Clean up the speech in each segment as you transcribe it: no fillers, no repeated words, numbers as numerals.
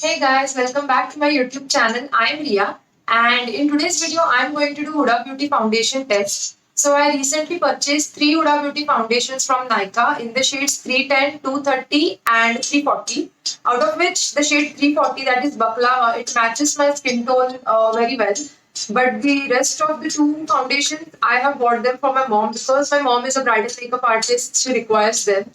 Hey guys, welcome back to my YouTube channel. I'm Ria, and in today's video I'm going to do Hudabeauty foundation test. So I recently purchased three Hudabeauty foundations from Nykaa in the shades 310, 230 and 340. Out of which the shade 340, that is Baklava, it matches my skin tone very well. But the rest of the two foundations, I have bought them for my mom because my mom is a bridal makeup artist. She requires them.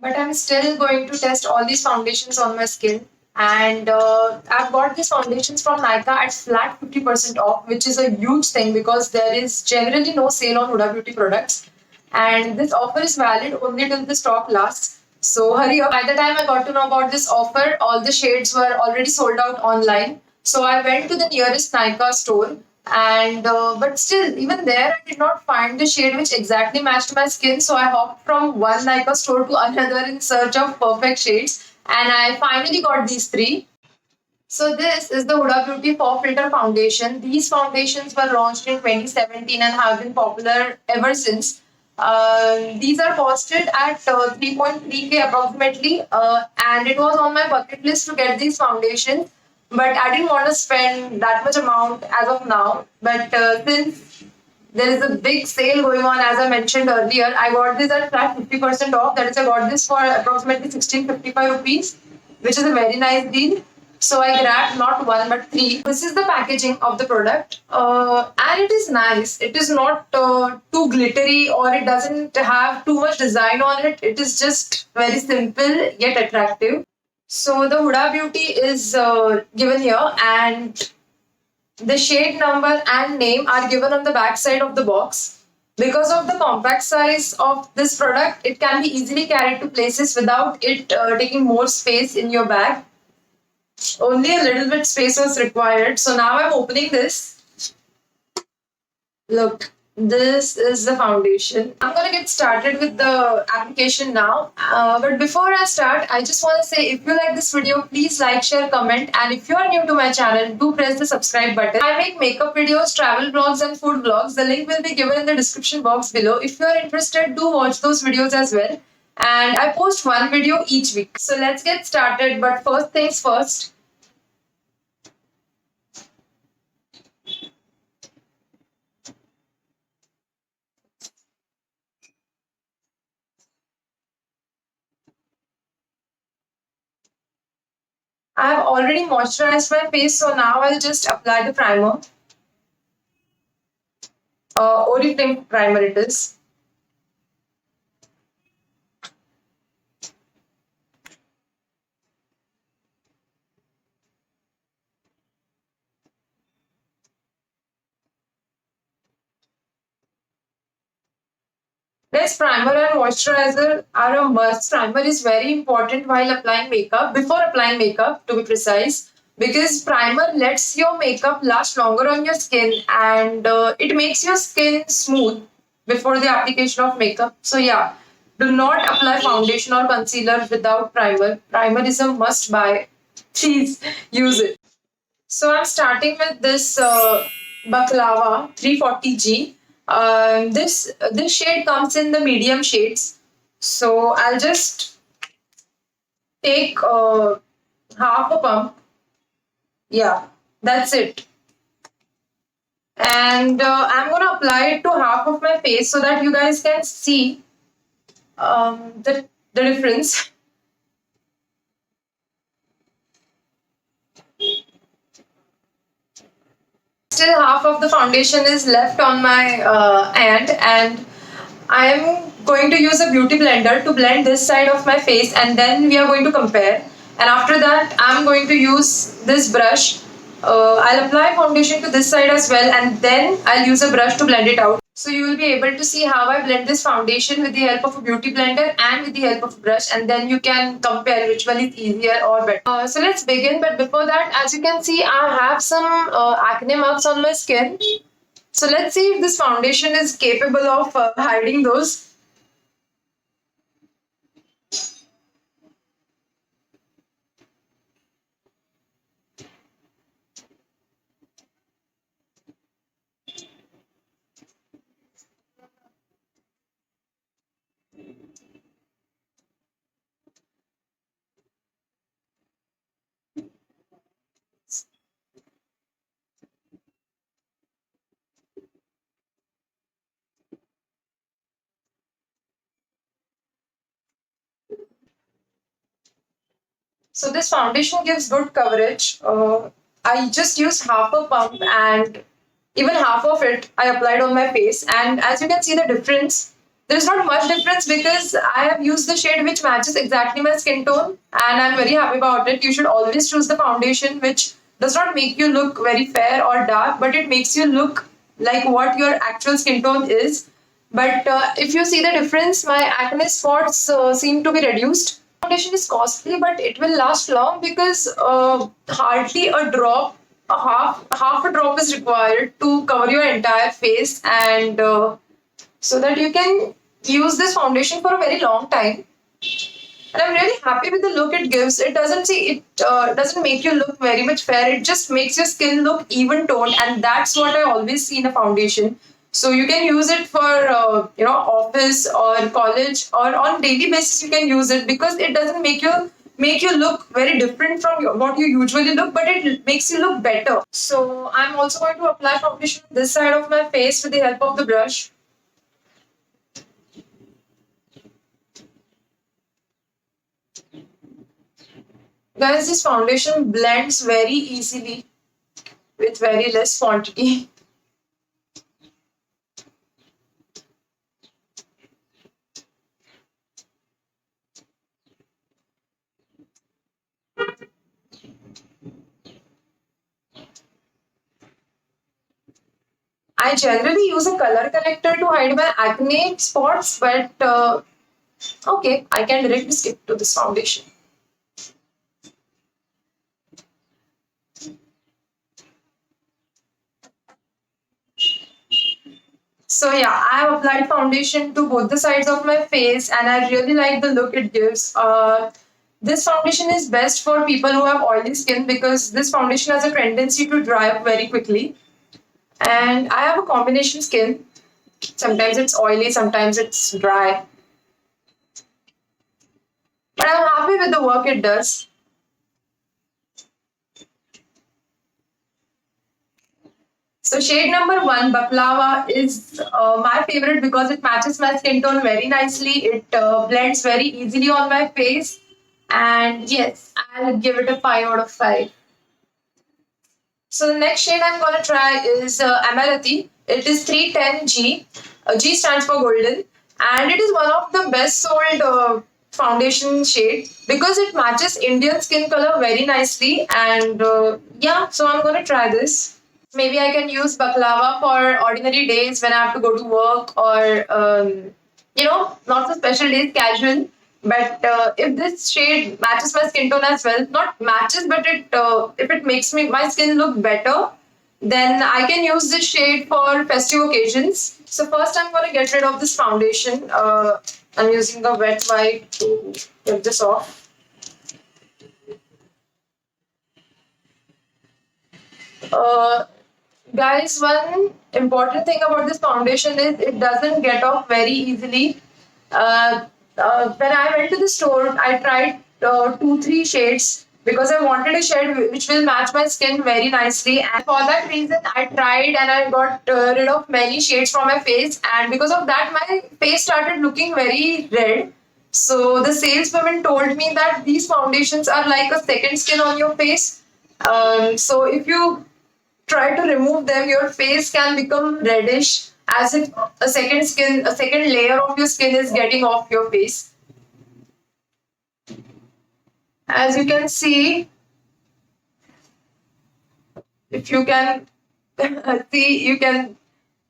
But I'm still going to test all these foundations on my skin. And I've got these foundations from Nykaa at flat 50% off, which is a huge thing because there is generally no sale on Huda Beauty products. And this offer is valid only till the stock lasts. So hurry up. By the time I got to know about this offer, all the shades were already sold out online. So I went to the nearest Nykaa store, and but still, even there, I did not find the shade which exactly matched my skin. So I hopped from one Nykaa store to another in search of perfect shades, and I finally got these three. So this is the Huda Beauty FAUXFILTER foundation. These foundations were launched in 2017 and have been popular ever since. These are costed at 3.3K approximately, and it was on my bucket list to get these foundations, but I didn't want to spend that much amount as of now. But since there is a big sale going on, as I mentioned earlier, I got this at flat 50% off. That is, I got this for approximately 1655 rupees, which is a very nice deal. So I grabbed not one but three. This is the packaging of the product, and it is nice. It is not too glittery, or it doesn't have too much design on it. It is just very simple yet attractive. So the Huda Beauty is given here, and the shade number and name are given on the back side of the box. Because of the compact size of this product, it can be easily carried to places without it taking more space in your bag. Only a little bit space was required. So now I'm opening this. Look, this is the foundation. I'm gonna get started with the application now. But before I start, I just want to say, if you like this video, please like, share, comment. And if you are new to my channel, do press the subscribe button. I make makeup videos, travel vlogs and food vlogs. The link will be given in the description box below. If you are interested, do watch those videos as well. And I post one video each week. So let's get started. But first things first. I have already moisturized my face, so now I'll just apply the primer. Oriflame primer it is. This primer and moisturizer are a must. Primer is very important while applying makeup, before applying makeup to be precise, because primer lets your makeup last longer on your skin, and it makes your skin smooth before the application of makeup. So yeah, do not apply foundation or concealer without primer. Primer is a must buy. Please use it. So I'm starting with this Baklava 340G. This shade comes in the medium shades. So I'll just take half a pump. Yeah, that's it. And I'm gonna apply it to half of my face so that you guys can see the difference. Still half of the foundation is left on my hand, and I am going to use a beauty blender to blend this side of my face, and then we are going to compare. And after that, I'm going to use this brush. I'll apply foundation to this side as well, and then I'll use a brush to blend it out. So you will be able to see how I blend this foundation with the help of a beauty blender and with the help of a brush, and then you can compare which one is easier or better. So let's begin, but before that, as you can see, I have some acne marks on my skin. So let's see if this foundation is capable of hiding those. So this foundation gives good coverage. I just used half a pump and even half of it I applied on my face. And as you can see the difference, there's not much difference because I have used the shade which matches exactly my skin tone and I'm very happy about it. You should always choose the foundation which does not make you look very fair or dark, but it makes you look like what your actual skin tone is. But if you see the difference, my acne spots seem to be reduced. Foundation is costly, but it will last long because hardly a drop, half a drop is required to cover your entire face, and so that you can use this foundation for a very long time. And I'm really happy with the look it gives. It doesn't make you look very much fair. It just makes your skin look even toned, and that's what I always see in a foundation. So you can use it for office or college or on daily basis. You can use it because it doesn't make you look very different from what you usually look, but it makes you look better. So I'm also going to apply foundation on this side of my face with the help of the brush. Guys, this foundation blends very easily with very less quantity. I generally use a color corrector to hide my acne spots, but okay, I can directly skip to this foundation. So yeah, I have applied foundation to both the sides of my face and I really like the look it gives. This foundation is best for people who have oily skin because this foundation has a tendency to dry up very quickly. And I have a combination skin. Sometimes it's oily, sometimes it's dry. But I'm happy with the work it does. So shade number 1, Baklava, is my favorite because it matches my skin tone very nicely. It blends very easily on my face. And yes, I'll give it a 5 out of 5. So the next shade I'm going to try is Amaretti. It is 310G. G stands for golden. And it is one of the best sold foundation shade because it matches Indian skin color very nicely. And yeah, so I'm going to try this. Maybe I can use baklava for ordinary days when I have to go to work or, not so special days, casual. But if this shade matches my skin tone as well, not matches, but if it makes my skin look better, then I can use this shade for festive occasions. So first I'm going to get rid of this foundation. I'm using the wet wipe to get this off. Uh, Guys, one important thing about this foundation is it doesn't get off very easily. When I went to the store, I tried 2-3 shades because I wanted a shade which will match my skin very nicely. And for that reason, I tried and I got rid of many shades from my face. And because of that, my face started looking very red. So the saleswoman told me that these foundations are like a second skin on your face. So if you try to remove them, your face can become reddish as if a second layer of your skin is getting off your face. As you can see, if you can see, you can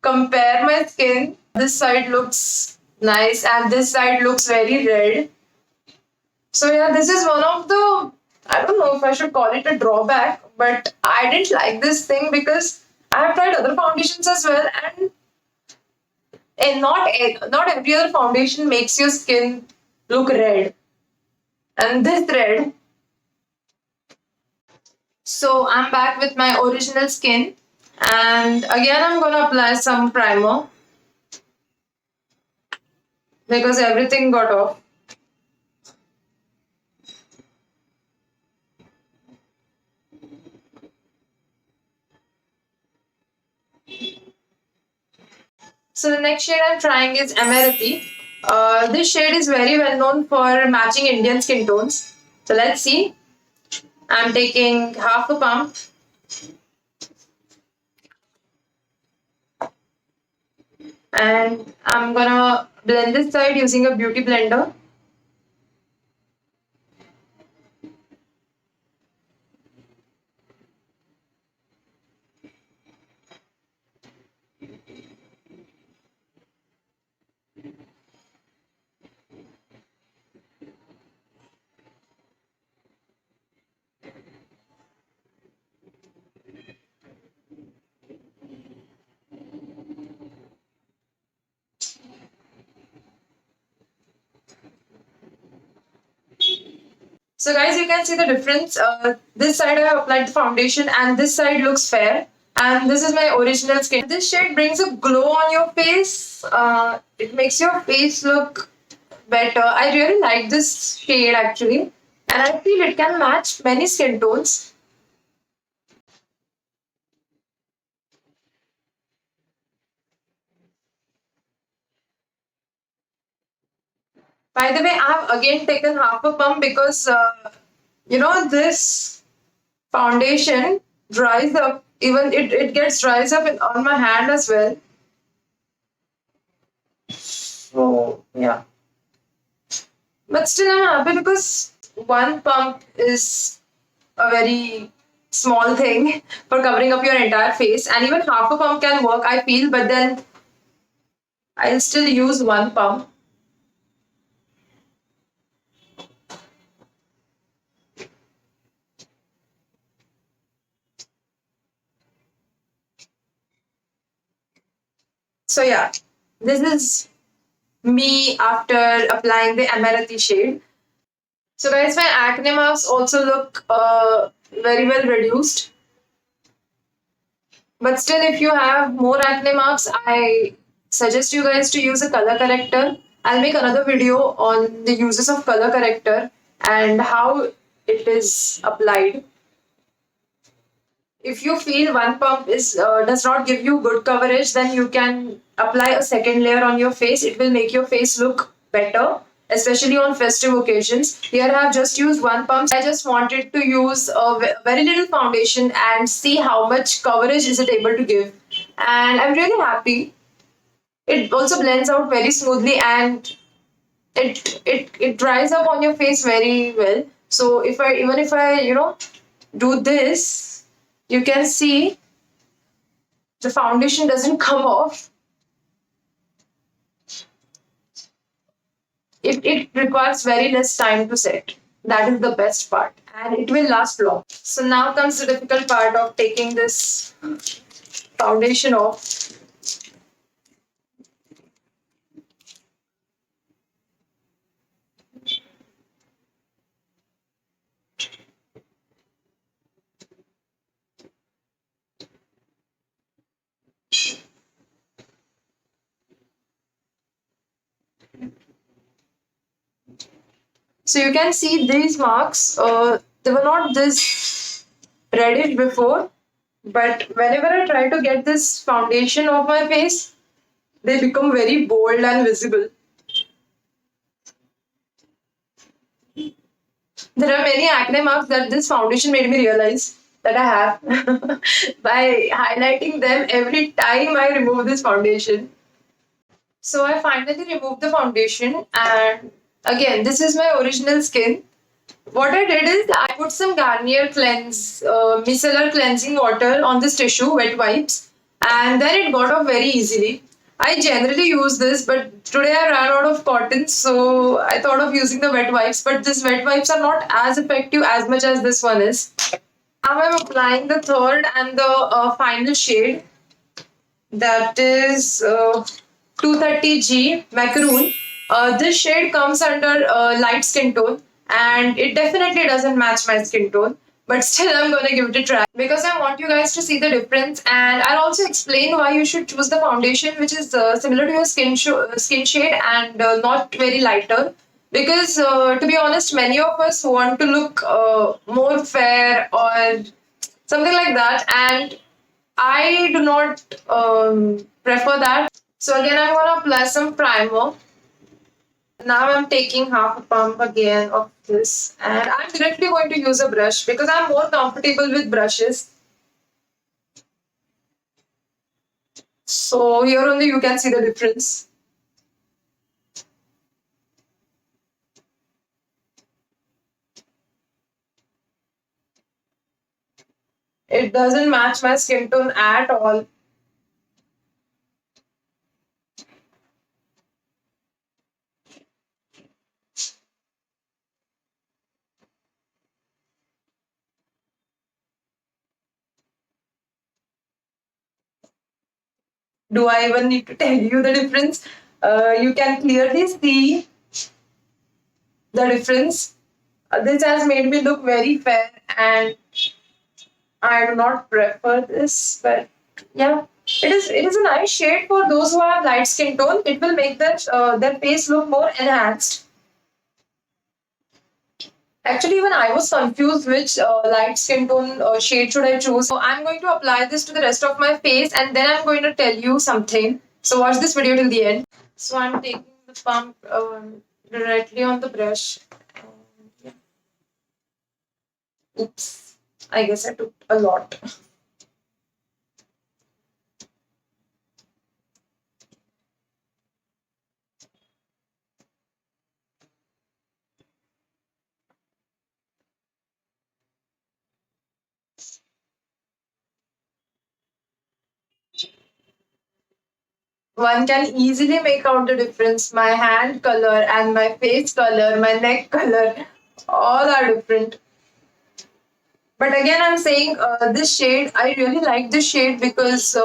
compare my skin. This side looks nice and this side looks very red. So yeah, this is one of the, I don't know if I should call it a drawback, but I didn't like this thing because I have tried other foundations as well, and not every other foundation makes your skin look red. And this red. So I'm back with my original skin, and again I'm gonna apply some primer because everything got off. So the next shade I'm trying is Amaretti. This shade is very well known for matching Indian skin tones. So let's see. I'm taking half a pump and I'm gonna blend this side using a beauty blender. So guys, you can see the difference. This side I have applied the foundation and this side looks fair. And this is my original skin. This shade brings a glow on your face. It makes your face look better. I really like this shade actually. And I feel it can match many skin tones. By the way, I have again taken half a pump because this foundation dries up. Even it gets dries up on my hand as well. So yeah. But still I'm happy because one pump is a very small thing for covering up your entire face, and even half a pump can work, I feel, but then I'll still use one pump. So yeah, this is me after applying the Amaretti shade. So guys, my acne marks also look very well reduced. But still, if you have more acne marks, I suggest you guys to use a color corrector. I'll make another video on the uses of color corrector and how it is applied. If you feel one pump is does not give you good coverage, then you can apply a second layer on your face. It will make your face look better, especially on festive occasions. Here I have just used one pump. I just wanted to use a very little foundation and see how much coverage is it able to give. And I'm really happy. It also blends out very smoothly and it dries up on your face very well. So if I do this, you can see the foundation doesn't come off. It requires very less time to set. That is the best part. And it will last long. So now comes the difficult part of taking this foundation off. So you can see these marks, they were not this reddish before, but whenever I try to get this foundation off my face, they become very bold and visible. There are many acne marks that this foundation made me realize that I have by highlighting them every time I remove this foundation. So I finally removed the foundation, and again, this is my original skin. What I did is I put some Garnier micellar cleansing water on this tissue, wet wipes, and then it got off very easily. I generally use this, but today I ran out of cotton, so I thought of using the wet wipes, but these wet wipes are not as effective as much as this one is. Now I'm applying the third and the final shade, that is 230G Macaroon. This shade comes under light skin tone and it definitely doesn't match my skin tone. But still, I'm gonna give it a try because I want you guys to see the difference, and I'll also explain why you should choose the foundation which is similar to your skin shade and not very lighter. Because to be honest, many of us want to look more fair or something like that, and I do not prefer that. So again, I'm gonna apply some primer. Now I'm taking half a pump again of this, and I'm directly going to use a brush because I'm more comfortable with brushes. So here only you can see the difference. It doesn't match my skin tone at all. Do I even need to tell you the difference? You can clearly see the difference. This has made me look very fair, and I do not prefer this, but yeah, it is a nice shade for those who have light skin tone. It will make their face look more enhanced. Actually, even I was confused which light skin tone shade should I choose. So I'm going to apply this to the rest of my face, and then I'm going to tell you something. So watch this video till the end. So I'm taking the pump directly on the brush. Yeah. Oops, I guess I took a lot. One can easily make out the difference. My hand color and my face color, my neck color, all are different. But again, I'm saying this shade, I really like this shade because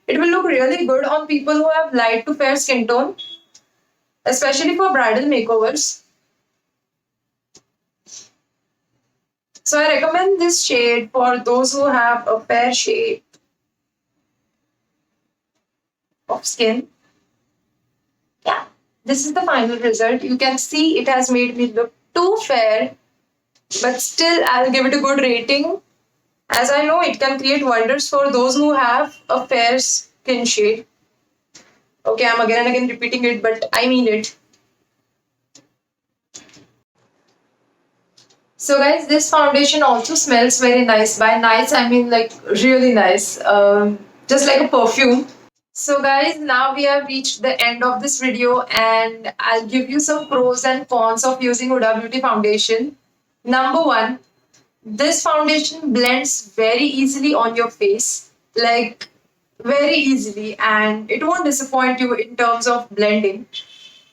it will look really good on people who have light to fair skin tone, especially for bridal makeovers. So I recommend this shade for those who have a fair shade of skin. Yeah, this is the final result. You can see it has made me look too fair, but still I'll give it a good rating, as I know it can create wonders for those who have a fair skin shade. Okay, I'm again and again repeating it, but I mean it. So guys, this foundation also smells very nice. By nice, I mean like really nice. Just like a perfume. So guys, now we have reached the end of this video, and I'll give you some pros and cons of using Huda Beauty foundation. Number one, this foundation blends very easily on your face, like very easily, and it won't disappoint you in terms of blending.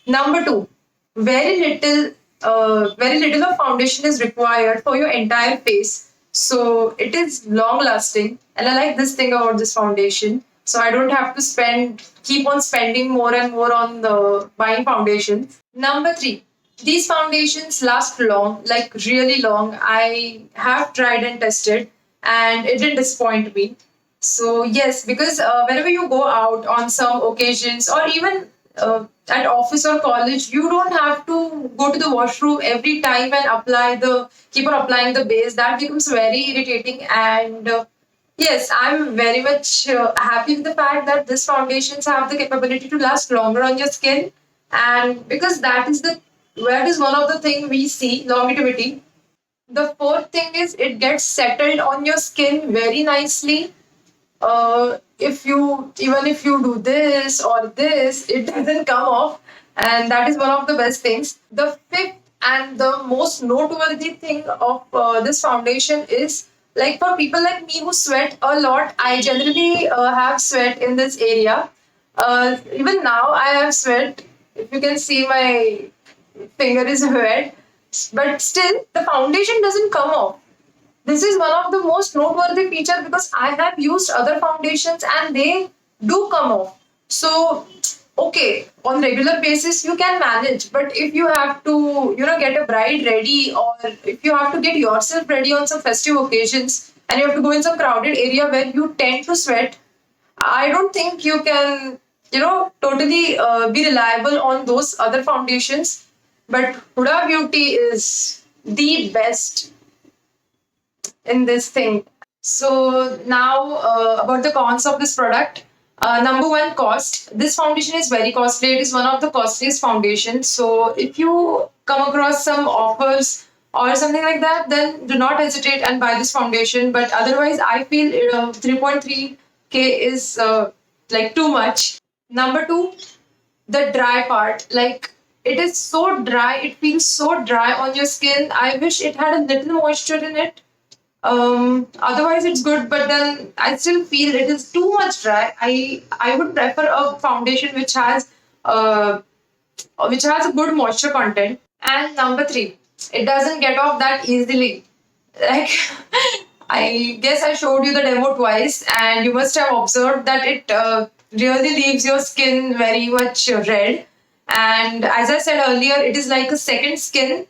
Number two, very very little of foundation is required for your entire face. So it is long lasting, and I like this thing about this foundation. So I don't have to keep on spending more and more on the buying foundations. Number three, these foundations last long, like really long. I have tried and tested, and it didn't disappoint me. So yes, because whenever you go out on some occasions, or even at office or college, you don't have to go to the washroom every time and keep on applying the base. That becomes very irritating. And yes, I'm very much happy with the fact that these foundations have the capability to last longer on your skin, and because that is one of the thing we see, longevity. The fourth thing is it gets settled on your skin very nicely. If you even if you do this or this, it doesn't come off, and that is one of the best things. The fifth and the most noteworthy thing of this foundation is, like, for people like me who sweat a lot. I generally have sweat in this area. Even now I have sweat. If you can see, my finger is wet, but still the foundation doesn't come off. This is one of the most noteworthy feature because I have used other foundations and they do come off. So, okay, on regular basis you can manage, but if you have to, get a bride ready, or if you have to get yourself ready on some festive occasions and you have to go in some crowded area where you tend to sweat, I don't think you can, totally be reliable on those other foundations. But Huda Beauty is the best in this thing. So now about the cons of this product. Number one, cost. This foundation is very costly. It is one of the costliest foundations. So if you come across some offers or something like that, then do not hesitate and buy this foundation. But otherwise, I feel 3.3K is like too much. Number two, the dry part. Like, it is so dry. It feels so dry on your skin. I wish it had a little moisture in it. Otherwise it's good, but then I still feel it is too much dry. I would prefer a foundation which has a good moisture content. And number three, it doesn't get off that easily. Like, I guess I showed you the demo twice, and you must have observed that it really leaves your skin very much red. And as I said earlier, it is like a second skin.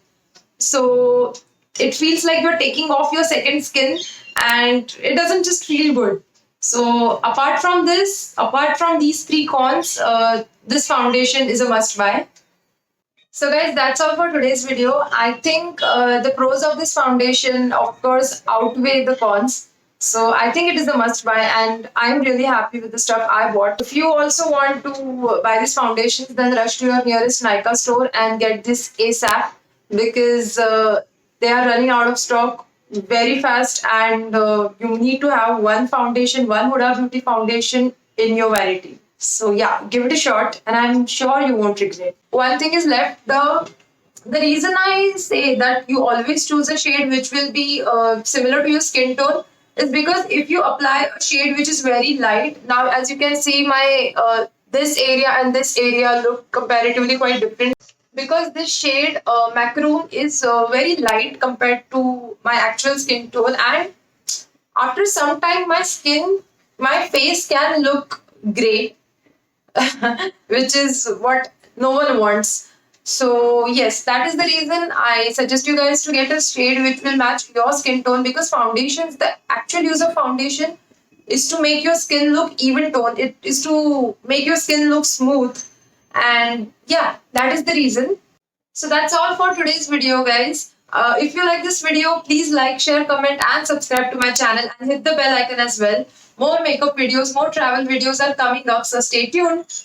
So it feels like you're taking off your second skin, and it doesn't just feel good. So apart from these three cons, this foundation is a must buy. So guys, that's all for today's video. I think the pros of this foundation, of course, outweigh the cons. So I think it is a must buy, and I'm really happy with the stuff I bought. If you also want to buy this foundation, then rush to your nearest Nykaa store and get this ASAP, because they are running out of stock very fast, and you need to have one foundation, one Huda Beauty foundation in your variety. So yeah, give it a shot, and I'm sure you won't regret. One thing is left. The reason I say that you always choose a shade which will be similar to your skin tone is because if you apply a shade which is very light, now as you can see, my this area and this area look comparatively quite different, because this shade macaroon is very light compared to my actual skin tone, and after some time my face can look gray, which is what no one wants. So yes, that is the reason I suggest you guys to get a shade which will match your skin tone, because foundations, the actual use of foundation is to make your skin look even tone. It is to make your skin look smooth. And yeah, that is the reason. So that's all for today's video, guys. If you like this video, please like, share, comment, and subscribe to my channel, and hit the bell icon as well. More makeup videos, more travel videos are coming up, so stay tuned.